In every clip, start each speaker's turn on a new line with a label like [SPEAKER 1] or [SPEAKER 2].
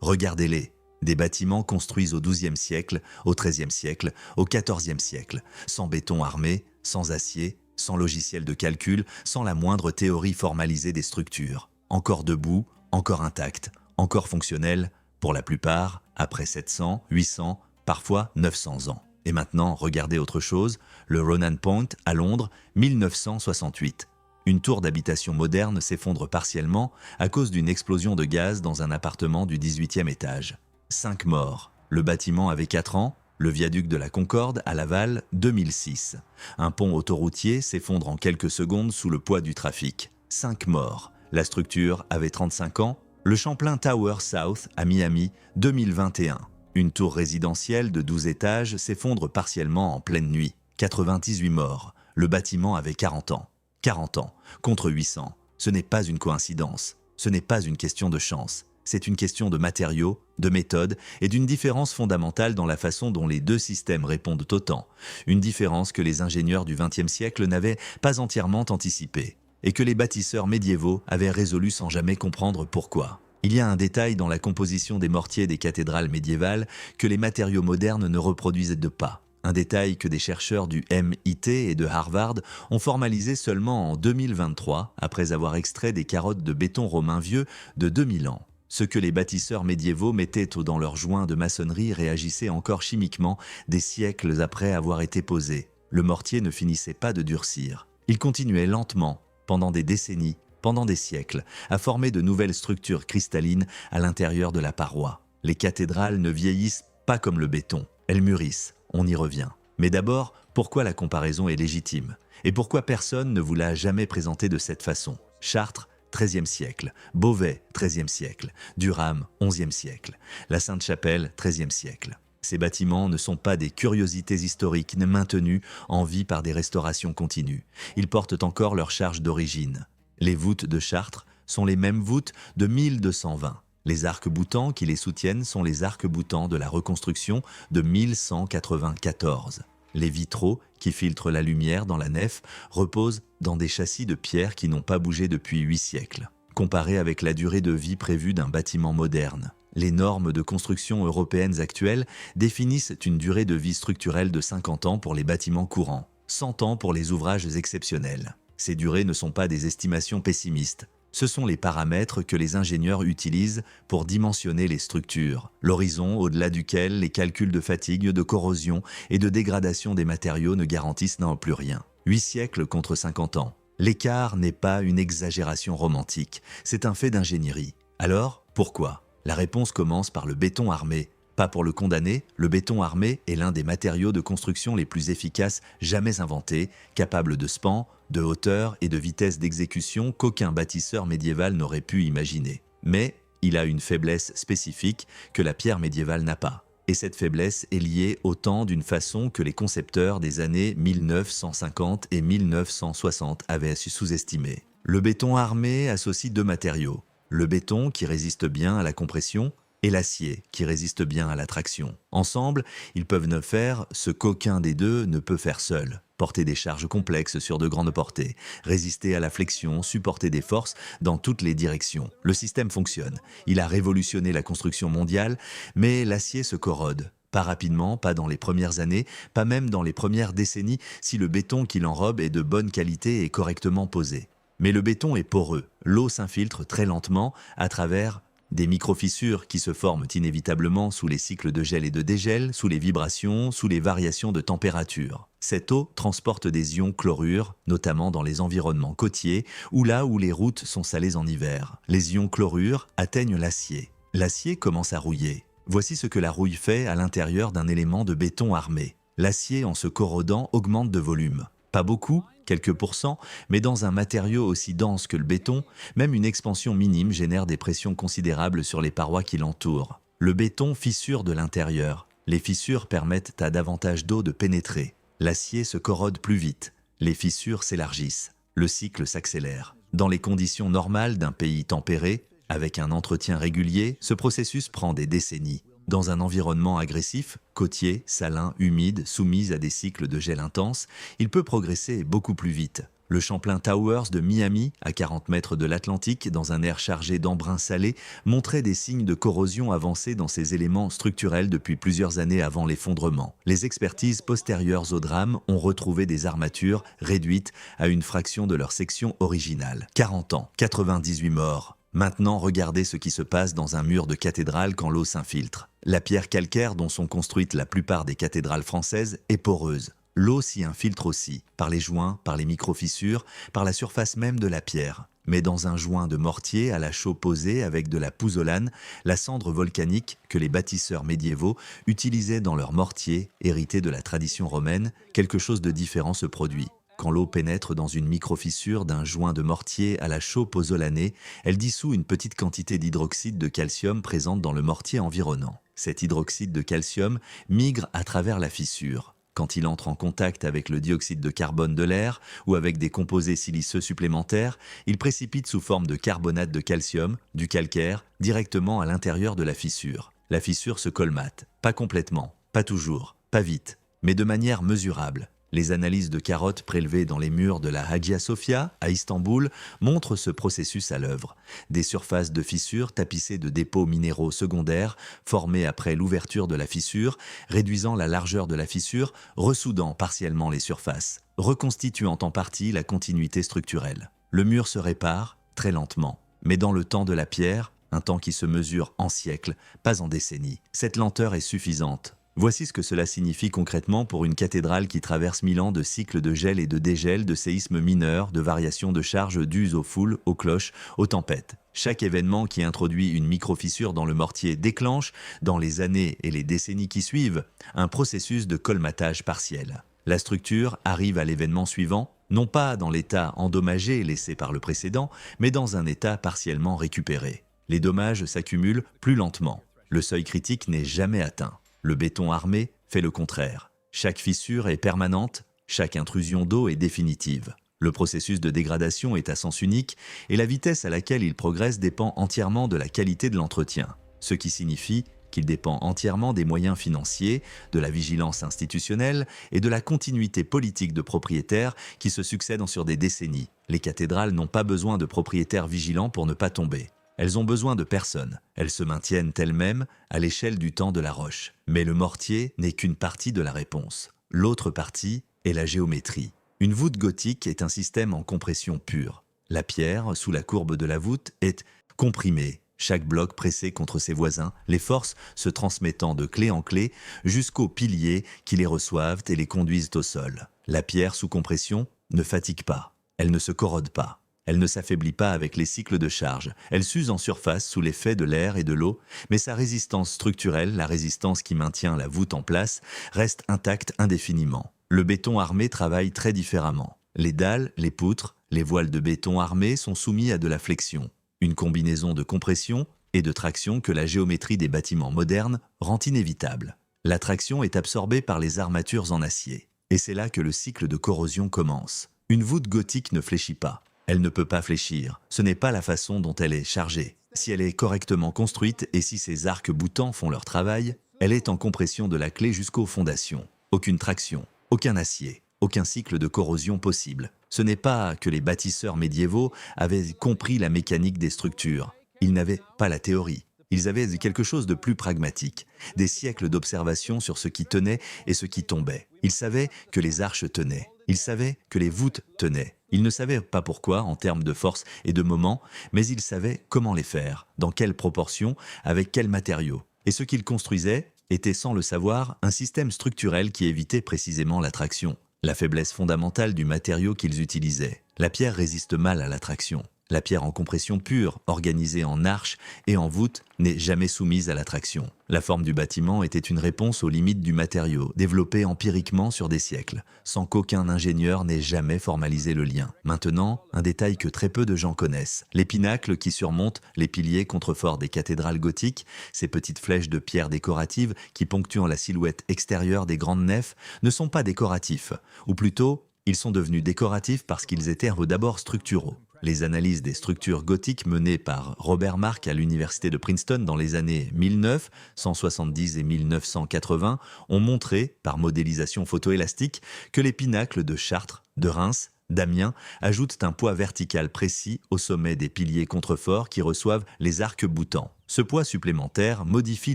[SPEAKER 1] Regardez-les, des bâtiments construits au XIIe siècle, au XIIIe siècle, au XIVe siècle, sans béton armé, sans acier, sans logiciel de calcul, sans la moindre théorie formalisée des structures. Encore debout, encore intacts, encore fonctionnels, pour la plupart, après 700, 800, parfois 900 ans. Et maintenant, regardez autre chose, le Ronan Point à Londres, 1968. Une tour d'habitation moderne s'effondre partiellement à cause d'une explosion de gaz dans un appartement du 18e étage. 5 morts. Le bâtiment avait 4 ans. Le viaduc de la Concorde à Laval, 2006. Un pont autoroutier s'effondre en quelques secondes sous le poids du trafic. 5 morts. La structure avait 35 ans. Le Champlain Tower South à Miami, 2021. Une tour résidentielle de 12 étages s'effondre partiellement en pleine nuit. 98 morts. Le bâtiment avait 40 ans. 40 ans, contre 800. Ce n'est pas une coïncidence. Ce n'est pas une question de chance. C'est une question de matériaux, de méthode et d'une différence fondamentale dans la façon dont les deux systèmes répondent au temps. Une différence que les ingénieurs du XXe siècle n'avaient pas entièrement anticipée et que les bâtisseurs médiévaux avaient résolu sans jamais comprendre pourquoi. Il y a un détail dans la composition des mortiers des cathédrales médiévales que les matériaux modernes ne reproduisent pas. Un détail que des chercheurs du MIT et de Harvard ont formalisé seulement en 2023, après avoir extrait des carottes de béton romain vieux de 2000 ans. Ce que les bâtisseurs médiévaux mettaient dans leurs joints de maçonnerie réagissait encore chimiquement des siècles après avoir été posé. Le mortier ne finissait pas de durcir. Il continuait lentement, pendant des décennies, pendant des siècles, à former de nouvelles structures cristallines à l'intérieur de la paroi. Les cathédrales ne vieillissent pas comme le béton, elles mûrissent. On y revient. Mais d'abord, pourquoi la comparaison est légitime? Et pourquoi personne ne vous l'a jamais présenté de cette façon? Chartres, XIIIe siècle. Beauvais, XIIIe siècle. Durham, XIe siècle. La Sainte-Chapelle, XIIIe siècle. Ces bâtiments ne sont pas des curiosités historiques maintenues en vie par des restaurations continues. Ils portent encore leur charge d'origine. Les voûtes de Chartres sont les mêmes voûtes de 1220. Les arcs-boutants qui les soutiennent sont les arcs-boutants de la reconstruction de 1194. Les vitraux qui filtrent la lumière dans la nef reposent dans des châssis de pierre qui n'ont pas bougé depuis 8 siècles. Comparé avec la durée de vie prévue d'un bâtiment moderne, les normes de construction européennes actuelles définissent une durée de vie structurelle de 50 ans pour les bâtiments courants, 100 ans pour les ouvrages exceptionnels. Ces durées ne sont pas des estimations pessimistes. Ce sont les paramètres que les ingénieurs utilisent pour dimensionner les structures, l'horizon au-delà duquel les calculs de fatigue, de corrosion et de dégradation des matériaux ne garantissent non plus rien. 8 siècles contre 50 ans. L'écart n'est pas une exagération romantique, c'est un fait d'ingénierie. Alors, pourquoi? La réponse commence par le béton armé. Pas pour le condamner, le béton armé est l'un des matériaux de construction les plus efficaces jamais inventés, capable de span, de hauteur et de vitesse d'exécution qu'aucun bâtisseur médiéval n'aurait pu imaginer. Mais il a une faiblesse spécifique que la pierre médiévale n'a pas. Et cette faiblesse est liée au temps d'une façon que les concepteurs des années 1950 et 1960 avaient sous-estimé. Le béton armé associe deux matériaux. Le béton qui résiste bien à la compression et l'acier qui résiste bien à la traction. Ensemble, ils peuvent ne faire ce qu'aucun des deux ne peut faire seul. Porter des charges complexes sur de grandes portées, résister à la flexion, supporter des forces dans toutes les directions. Le système fonctionne. Il a révolutionné la construction mondiale, mais l'acier se corrode. Pas rapidement, pas dans les premières années, pas même dans les premières décennies si le béton qui l'enrobe est de bonne qualité et correctement posé. Mais le béton est poreux. L'eau s'infiltre très lentement à travers des micro-fissures qui se forment inévitablement sous les cycles de gel et de dégel, sous les vibrations, sous les variations de température. Cette eau transporte des ions chlorure, notamment dans les environnements côtiers ou là où les routes sont salées en hiver. Les ions chlorure atteignent l'acier. L'acier commence à rouiller. Voici ce que la rouille fait à l'intérieur d'un élément de béton armé. L'acier, en se corrodant, augmente de volume. Pas beaucoup, quelques pourcents, mais dans un matériau aussi dense que le béton, même une expansion minime génère des pressions considérables sur les parois qui l'entourent. Le béton fissure de l'intérieur. Les fissures permettent à davantage d'eau de pénétrer. L'acier se corrode plus vite. Les fissures s'élargissent. Le cycle s'accélère. Dans les conditions normales d'un pays tempéré, avec un entretien régulier, ce processus prend des décennies. Dans un environnement agressif, côtier, salin, humide, soumis à des cycles de gel intense, il peut progresser beaucoup plus vite. Le Champlain Towers de Miami, à 40 mètres de l'Atlantique, dans un air chargé d'embrun salé, montrait des signes de corrosion avancés dans ses éléments structurels depuis plusieurs années avant l'effondrement. Les expertises postérieures au drame ont retrouvé des armatures réduites à une fraction de leur section originale. 40 ans, 98 morts. Maintenant, regardez ce qui se passe dans un mur de cathédrale quand l'eau s'infiltre. La pierre calcaire dont sont construites la plupart des cathédrales françaises est poreuse. L'eau s'y infiltre aussi, par les joints, par les micro-fissures, par la surface même de la pierre. Mais dans un joint de mortier à la chaux posée avec de la pouzzolane, la cendre volcanique que les bâtisseurs médiévaux utilisaient dans leurs mortiers, hérités de la tradition romaine, quelque chose de différent se produit. Quand l'eau pénètre dans une micro-fissure d'un joint de mortier à la chaux pozzolanée, elle dissout une petite quantité d'hydroxyde de calcium présente dans le mortier environnant. Cet hydroxyde de calcium migre à travers la fissure. Quand il entre en contact avec le dioxyde de carbone de l'air ou avec des composés siliceux supplémentaires, il précipite sous forme de carbonate de calcium, du calcaire, directement à l'intérieur de la fissure. La fissure se colmate, pas complètement, pas toujours, pas vite, mais de manière mesurable. Les analyses de carottes prélevées dans les murs de la Hagia Sophia, à Istanbul, montrent ce processus à l'œuvre. Des surfaces de fissures tapissées de dépôts minéraux secondaires, formés après l'ouverture de la fissure, réduisant la largeur de la fissure, ressoudant partiellement les surfaces, reconstituant en partie la continuité structurelle. Le mur se répare, très lentement, mais dans le temps de la pierre, un temps qui se mesure en siècles, pas en décennies. Cette lenteur est suffisante. Voici ce que cela signifie concrètement pour une cathédrale qui traverse 1000 ans de cycles de gel et de dégel, de séismes mineurs, de variations de charge dues aux foules, aux cloches, aux tempêtes. Chaque événement qui introduit une micro-fissure dans le mortier déclenche, dans les années et les décennies qui suivent, un processus de colmatage partiel. La structure arrive à l'événement suivant, non pas dans l'état endommagé laissé par le précédent, mais dans un état partiellement récupéré. Les dommages s'accumulent plus lentement. Le seuil critique n'est jamais atteint. Le béton armé fait le contraire. Chaque fissure est permanente, chaque intrusion d'eau est définitive. Le processus de dégradation est à sens unique et la vitesse à laquelle il progresse dépend entièrement de la qualité de l'entretien, ce qui signifie qu'il dépend entièrement des moyens financiers, de la vigilance institutionnelle et de la continuité politique de propriétaires qui se succèdent sur des décennies. Les cathédrales n'ont pas besoin de propriétaires vigilants pour ne pas tomber. Elles ont besoin de personne. Elles se maintiennent elles-mêmes à l'échelle du temps de la roche. Mais le mortier n'est qu'une partie de la réponse. L'autre partie est la géométrie. Une voûte gothique est un système en compression pure. La pierre, sous la courbe de la voûte, est comprimée. Chaque bloc pressé contre ses voisins, les forces se transmettant de clé en clé jusqu'aux piliers qui les reçoivent et les conduisent au sol. La pierre sous compression ne fatigue pas. Elle ne se corrode pas. Elle ne s'affaiblit pas avec les cycles de charge. Elle s'use en surface sous l'effet de l'air et de l'eau, mais sa résistance structurelle, la résistance qui maintient la voûte en place, reste intacte indéfiniment. Le béton armé travaille très différemment. Les dalles, les poutres, les voiles de béton armé sont soumis à de la flexion, une combinaison de compression et de traction que la géométrie des bâtiments modernes rend inévitable. La traction est absorbée par les armatures en acier. Et c'est là que le cycle de corrosion commence. Une voûte gothique ne fléchit pas. Elle ne peut pas fléchir, ce n'est pas la façon dont elle est chargée. Si elle est correctement construite et si ses arcs boutants font leur travail, elle est en compression de la clé jusqu'aux fondations. Aucune traction, aucun acier, aucun cycle de corrosion possible. Ce n'est pas que les bâtisseurs médiévaux avaient compris la mécanique des structures. Ils n'avaient pas la théorie. Ils avaient quelque chose de plus pragmatique, des siècles d'observation sur ce qui tenait et ce qui tombait. Ils savaient que les arches tenaient, ils savaient que les voûtes tenaient. Ils ne savaient pas pourquoi en termes de force et de moment, mais ils savaient comment les faire, dans quelles proportions, avec quels matériaux. Et ce qu'ils construisaient était, sans le savoir, un système structurel qui évitait précisément l'attraction, la faiblesse fondamentale du matériau qu'ils utilisaient. La pierre résiste mal à l'attraction. La pierre en compression pure, organisée en arches et en voûtes, n'est jamais soumise à l'attraction. La forme du bâtiment était une réponse aux limites du matériau, développée empiriquement sur des siècles, sans qu'aucun ingénieur n'ait jamais formalisé le lien. Maintenant, un détail que très peu de gens connaissent. Les pinacles qui surmontent les piliers contreforts des cathédrales gothiques, ces petites flèches de pierre décoratives qui ponctuent la silhouette extérieure des grandes nefs, ne sont pas décoratifs, ou plutôt, ils sont devenus décoratifs parce qu'ils étaient d'abord structuraux. Les analyses des structures gothiques menées par Robert Mark à l'université de Princeton dans les années 1970 et 1980 ont montré, par modélisation photoélastique, que les pinacles de Chartres, de Reims, Damien ajoute un poids vertical précis au sommet des piliers contreforts qui reçoivent les arcs-boutants. Ce poids supplémentaire modifie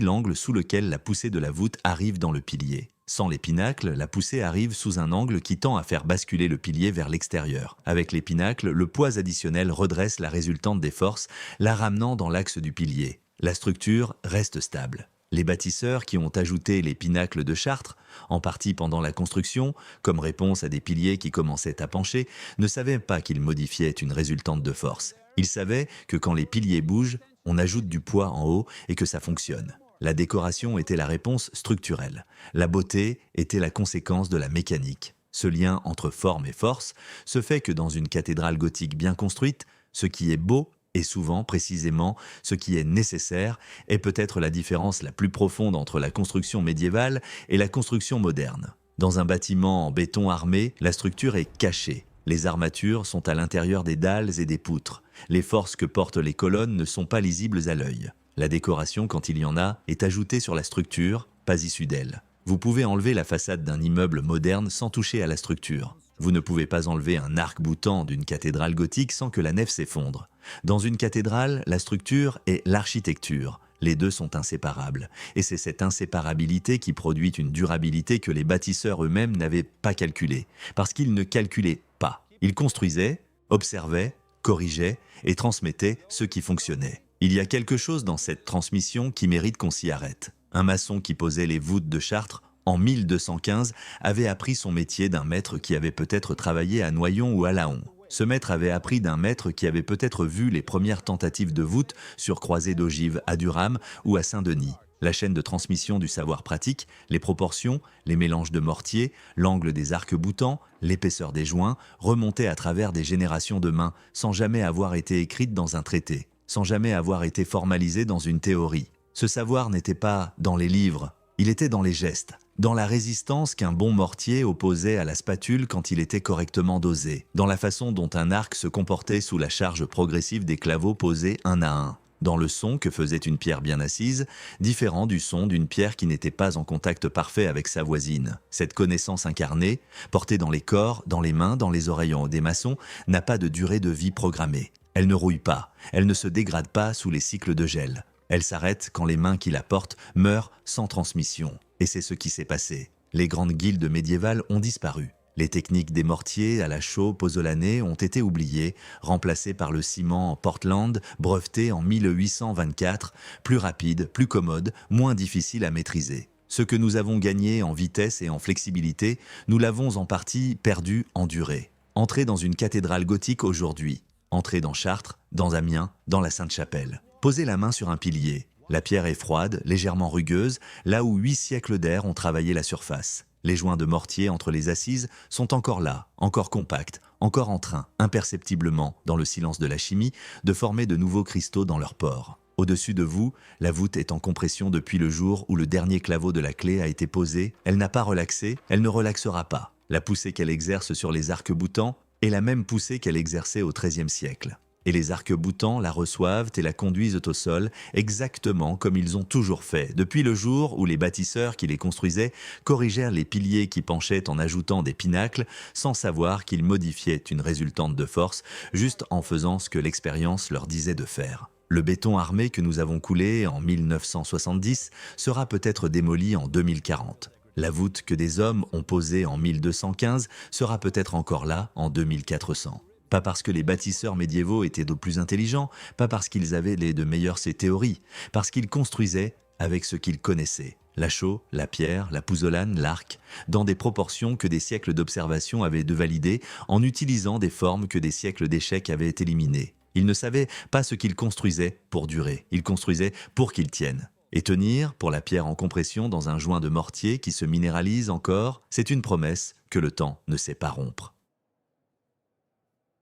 [SPEAKER 1] l'angle sous lequel la poussée de la voûte arrive dans le pilier. Sans les pinacles, la poussée arrive sous un angle qui tend à faire basculer le pilier vers l'extérieur. Avec les pinacles, le poids additionnel redresse la résultante des forces, la ramenant dans l'axe du pilier. La structure reste stable. Les bâtisseurs qui ont ajouté les pinacles de Chartres, en partie pendant la construction, comme réponse à des piliers qui commençaient à pencher, ne savaient pas qu'ils modifiaient une résultante de force. Ils savaient que quand les piliers bougent, on ajoute du poids en haut et que ça fonctionne. La décoration était la réponse structurelle. La beauté était la conséquence de la mécanique. Ce lien entre forme et force se fait que dans une cathédrale gothique bien construite, ce qui est beau et souvent, précisément, ce qui est nécessaire est peut-être la différence la plus profonde entre la construction médiévale et la construction moderne. Dans un bâtiment en béton armé, la structure est cachée. Les armatures sont à l'intérieur des dalles et des poutres. Les forces que portent les colonnes ne sont pas lisibles à l'œil. La décoration, quand il y en a, est ajoutée sur la structure, pas issue d'elle. Vous pouvez enlever la façade d'un immeuble moderne sans toucher à la structure. Vous ne pouvez pas enlever un arc-boutant d'une cathédrale gothique sans que la nef s'effondre. Dans une cathédrale, la structure est l'architecture. Les deux sont inséparables. Et c'est cette inséparabilité qui produit une durabilité que les bâtisseurs eux-mêmes n'avaient pas calculée. Parce qu'ils ne calculaient pas. Ils construisaient, observaient, corrigeaient et transmettaient ce qui fonctionnait. Il y a quelque chose dans cette transmission qui mérite qu'on s'y arrête. Un maçon qui posait les voûtes de Chartres en 1215 avait appris son métier d'un maître qui avait peut-être travaillé à Noyon ou à Laon. Ce maître avait appris d'un maître qui avait peut-être vu les premières tentatives de voûte sur croisée d'ogives à Durham ou à Saint-Denis. La chaîne de transmission du savoir pratique, les proportions, les mélanges de mortier, l'angle des arcs-boutants, l'épaisseur des joints, remontaient à travers des générations de mains sans jamais avoir été écrite dans un traité, sans jamais avoir été formalisée dans une théorie. Ce savoir n'était pas dans les livres, il était dans les gestes, dans la résistance qu'un bon mortier opposait à la spatule quand il était correctement dosé, dans la façon dont un arc se comportait sous la charge progressive des claveaux posés un à un, dans le son que faisait une pierre bien assise, différent du son d'une pierre qui n'était pas en contact parfait avec sa voisine. Cette connaissance incarnée, portée dans les corps, dans les mains, dans les oreilles des maçons, n'a pas de durée de vie programmée. Elle ne rouille pas, elle ne se dégrade pas sous les cycles de gel. Elle s'arrête quand les mains qui la portent meurent sans transmission. Et c'est ce qui s'est passé. Les grandes guildes médiévales ont disparu. Les techniques des mortiers à la chaux pozzolanais ont été oubliées, remplacées par le ciment en Portland, breveté en 1824, plus rapide, plus commode, moins difficile à maîtriser. Ce que nous avons gagné en vitesse et en flexibilité, nous l'avons en partie perdu en durée. Entrez dans une cathédrale gothique aujourd'hui. Entrez dans Chartres, dans Amiens, dans la Sainte-Chapelle. Posez la main sur un pilier. La pierre est froide, légèrement rugueuse, là où 8 siècles d'air ont travaillé la surface. Les joints de mortier entre les assises sont encore là, encore compacts, encore en train, imperceptiblement, dans le silence de la chimie, de former de nouveaux cristaux dans leurs pores. Au-dessus de vous, la voûte est en compression depuis le jour où le dernier claveau de la clé a été posé. Elle n'a pas relaxé, elle ne relaxera pas. La poussée qu'elle exerce sur les arcs-boutants est la même poussée qu'elle exerçait au XIIIe siècle. Et les arcs-boutants la reçoivent et la conduisent au sol exactement comme ils ont toujours fait, depuis le jour où les bâtisseurs qui les construisaient corrigèrent les piliers qui penchaient en ajoutant des pinacles sans savoir qu'ils modifiaient une résultante de force juste en faisant ce que l'expérience leur disait de faire. Le béton armé que nous avons coulé en 1970 sera peut-être démoli en 2040. La voûte que des hommes ont posée en 1215 sera peut-être encore là en 2400. Pas parce que les bâtisseurs médiévaux étaient de plus intelligents, pas parce qu'ils avaient les de meilleures théories, parce qu'ils construisaient avec ce qu'ils connaissaient. La chaux, la pierre, la pouzzolane, l'arc, dans des proportions que des siècles d'observation avaient de valider en utilisant des formes que des siècles d'échecs avaient éliminées. Ils ne savaient pas ce qu'ils construisaient pour durer, ils construisaient pour qu'ils tiennent. Et tenir, pour la pierre en compression dans un joint de mortier qui se minéralise encore, c'est une promesse que le temps ne sait pas rompre.